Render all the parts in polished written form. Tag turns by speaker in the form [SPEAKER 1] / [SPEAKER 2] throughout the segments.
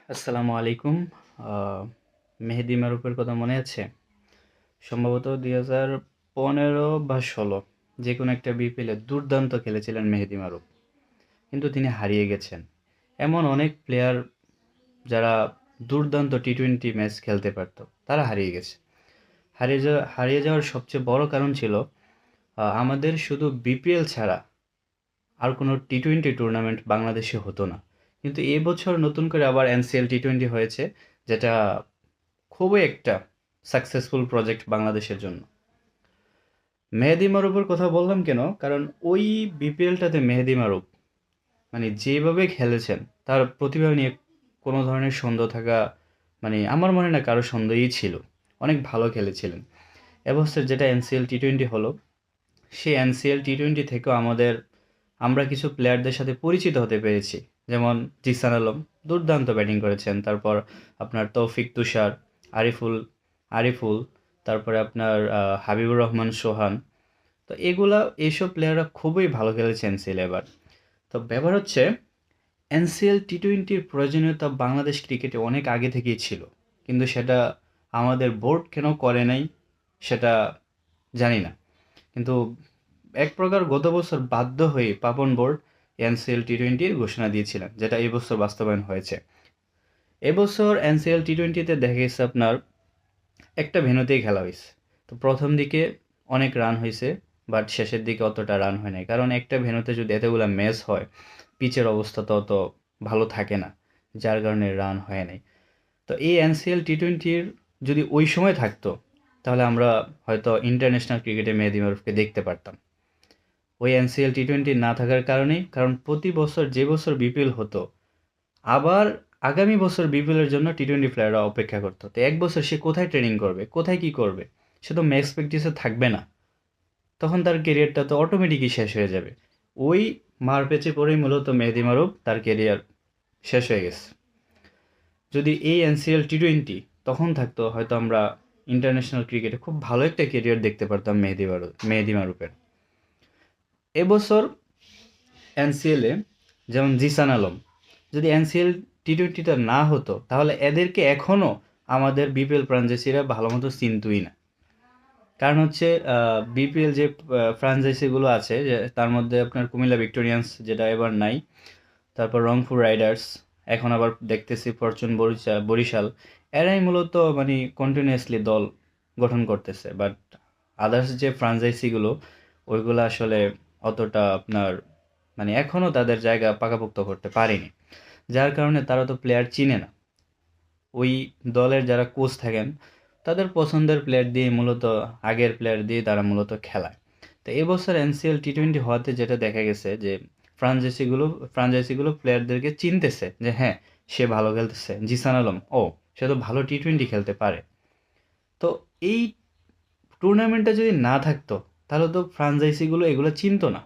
[SPEAKER 1] আসসালামু আলাইকুম। মেহেদী মারুফের কথা মনে আছে? সম্ভবত 2015 বা 16 যে কোনো একটা বিপিএলে দুর্দান্ত খেলেছিলেন মেহেদী মারুফ, কিন্তু তিনি হারিয়ে গেছেন। এমন অনেক প্লেয়ার যারা দুর্দান্ত টি-টোয়েন্টি ম্যাচ খেলতে পারতো, তারা হারিয়ে গেছে। হারিয়ে যাওয়ার সবচেয়ে বড় কারণ ছিল আমাদের শুধু বিপিএল ছাড়া আর কোনো টি-টোয়েন্টি টুর্নামেন্ট বাংলাদেশে হতো না। কিন্তু এবছর নতুন করে আবার এনসিএল টি-টোয়েন্টি হয়েছে, যেটা খুবই একটা সাকসেসফুল প্রজেক্ট বাংলাদেশের জন্য। মেহেদী মারুফের কথা বললাম কেন? কারণ ওই বিপিএলটাতে মেহেদী মারুফ মানে যেভাবে খেলেছেন, তার প্রতিভা নিয়ে কোনো ধরনের সন্দেহ থাকা মানে আমার মনে হয় না কারো সন্দেহই ছিল। অনেক ভালো খেলেছিলেন। এবছর যেটা এনসিএল টি-টোয়েন্টি হলো, সেই এনসিএল টি-টোয়েন্টি থেকেও আমরা কিছু প্লেয়ারদের সাথে পরিচিত হতে পেরেছি। যেমন জিসান আলম দুর্দান্ত ব্যাটিং করেছেন। তারপর আপনার তৌফিক তুষার, আরিফুল আরিফুল, তারপরে আপনার হাবিবুর রহমান সোহান। তো এইসব প্লেয়াররা খুবই ভালো খেলেছে এনসিএল এবার। তো ব্যাপার হচ্ছে, এনসিএল টি-টোয়েন্টির প্রয়োজনীয়তা বাংলাদেশ ক্রিকেটে অনেক আগে থেকেই ছিল। কিন্তু সেটা আমাদের বোর্ড কেন করে নাই, সেটা জানি না। কিন্তু এক প্রকার গত বছর বাধ্য হয়ে পাপন বোর্ড এনসিএল টি-টোয়েন্টির ঘোষণা দিয়েছিলেন, যেটা এই বছর বাস্তবায়ন হয়েছে। এবছর এনসিএল টি-টোয়েন্টিতে দেখা গেছে আপনার একটা ভেন্যুতেই খেলা হয়েছে। তো প্রথম দিকে অনেক রান হয়েছে, বাট শেষের দিকে অতটা রান হয় নাই, কারণ একটা ভেন্যুতে যদি এতগুলা ম্যাচ হয়, পিচের অবস্থা তো অত ভালো থাকে না, যার কারণে রান হয় নাই। তো এই এনসিএল টি-টোয়েন্টির যদি ওই সময় থাকতো, তাহলে আমরা হয়তো ইন্টারন্যাশনাল ক্রিকেটে মেহেদী মারুফকে দেখতে পারতাম। ওই এনসিএল টি-টোয়েন্টি না থাকার কারণেই, কারণ প্রতি বছর যে বছর বিপিএল হতো, আবার আগামী বছর বিপিএলের জন্য টি-টোয়েন্টি প্লেয়াররা অপেক্ষা করতো। তো এক বছর সে কোথায় ট্রেনিং করবে, কোথায় কি করবে? সে তো ম্যাচ প্র্যাকটিসে থাকবে না। তখন তার কেরিয়ারটা তো অটোমেটিকই শেষ হয়ে যাবে। ওই মার পেচে পড়েই মূলত মেহেদী মারুফ তার কেরিয়ার শেষ হয়ে গেছে। যদি এই এনসিএল টি-টোয়েন্টি তখন থাকতো, হয়তো আমরা ইন্টারন্যাশনাল ক্রিকেটে খুব ভালো একটা কেরিয়ার দেখতে পারতাম মেহেদী মারুফের। এবছর এনসিএলে যেমন জিসান আলম, যদি এনসিএল টি-টোয়েন্টিটা না হতো, তাহলে এদেরকে এখনও আমাদের বিপিএল ফ্রাঞ্চাইজিরা ভালো মতো চিনতই না। কারণ হচ্ছে বিপিএল যে ফ্রাঞ্চাইজিগুলো আছে, যে তার মধ্যে আপনার কুমিল্লা ভিক্টোরিয়ান্স, যেটা এবার নাই, তারপর রংপুর রাইডার্স, এখন আবার দেখতেছি ফরচুন বরিশাল, এরাই মূলত মানে কন্টিনিউয়াসলি দল গঠন করতেছে। বাট আদার্স যে ফ্রাঞ্চাইজিগুলো, ওইগুলো আসলে অতটা আপনার মানে এখনও তাদের জায়গা পাকাপোক্ত করতে পারেনি, যার কারণে তারা তো প্লেয়ার চিনে না। ওই দলের যারা কোচ থাকেন, তাদের পছন্দের প্লেয়ার দিয়ে মূলত, আগের প্লেয়ার দিয়ে তারা মূলত খেলায়। তো এবছর এনসিএল টি-টোয়েন্টি হওয়াতে যেটা দেখা গেছে যে ফ্রাঞ্চাইজিগুলো ফ্রাঞ্চাইজিগুলো প্লেয়ারদেরকে চিনতেছে যে হ্যাঁ, সে ভালো খেলতেছে। জিসান আলম, সে তো ভালো টি-টোয়েন্টি খেলতে পারে। তো এই টুর্নামেন্টটা যদি না থাকতো, তাহলে তো ফ্রাঞ্চাইজিগুলো এগুলো চিনতো না।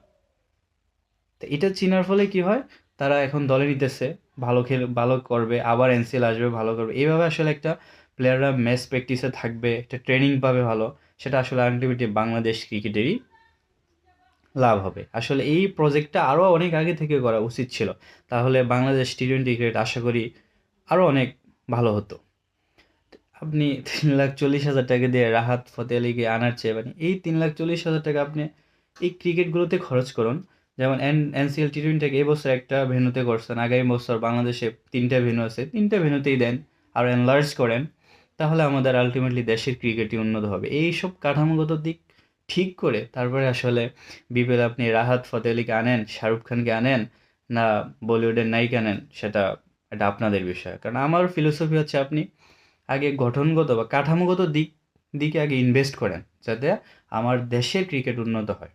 [SPEAKER 1] তো এটা চিনার ফলে কি হয়, তারা এখন দলে নিতেছে, ভালো করবে, আবার এনসিএল আসবে, ভালো করবে। এইভাবে আসলে একটা প্লেয়াররা ম্যাচ প্র্যাকটিসে থাকবে, একটা ট্রেনিং পাবে ভালো, সেটা আসলে আলটিমেটলি বাংলাদেশ ক্রিকেটেরই লাভ হবে। আসলে এই প্রজেক্টটা আরও অনেক আগে থেকে করা উচিত ছিল। তাহলে বাংলাদেশ টি-টোয়েন্টি ক্রিকেট আশা করি আরও অনেক ভালো হতো। আপনি 3,40,000 টাকা দিয়ে রাহাত ফতে আলীকে আনার চেয়ে মানে এই 3,40,000 টাকা আপনি এই ক্রিকেটগুলোতে খরচ করুন। যেমন এনসিএল টি-টোয়েন্টি এবছর একটা ভেন্যুতে করছেন, আগামী বছর বাংলাদেশে 3টা ভেন্যু আছে, 3টা ভেন্যুতেই দেন, আর এনলার্জ করেন। তাহলে আমাদের আলটিমেটলি দেশের ক্রিকেটই উন্নত হবে। এইসব কাঠামোগত দিক ঠিক করে তারপরে আসলে বিপিএল আপনি রাহাত ফতে আলীকে আনেন, শাহরুখ খানকে আনেন, না বলিউডের নায়িকা আনেন, এটা আপনাদের বিষয়। কারণ আমার ফিলোসফি হচ্ছে, আপনি আগে গঠনগত বা কাঠামোগত দিকে আগে ইনভেস্ট করেন, যাতে আমার দেশের ক্রিকেট উন্নত হয়।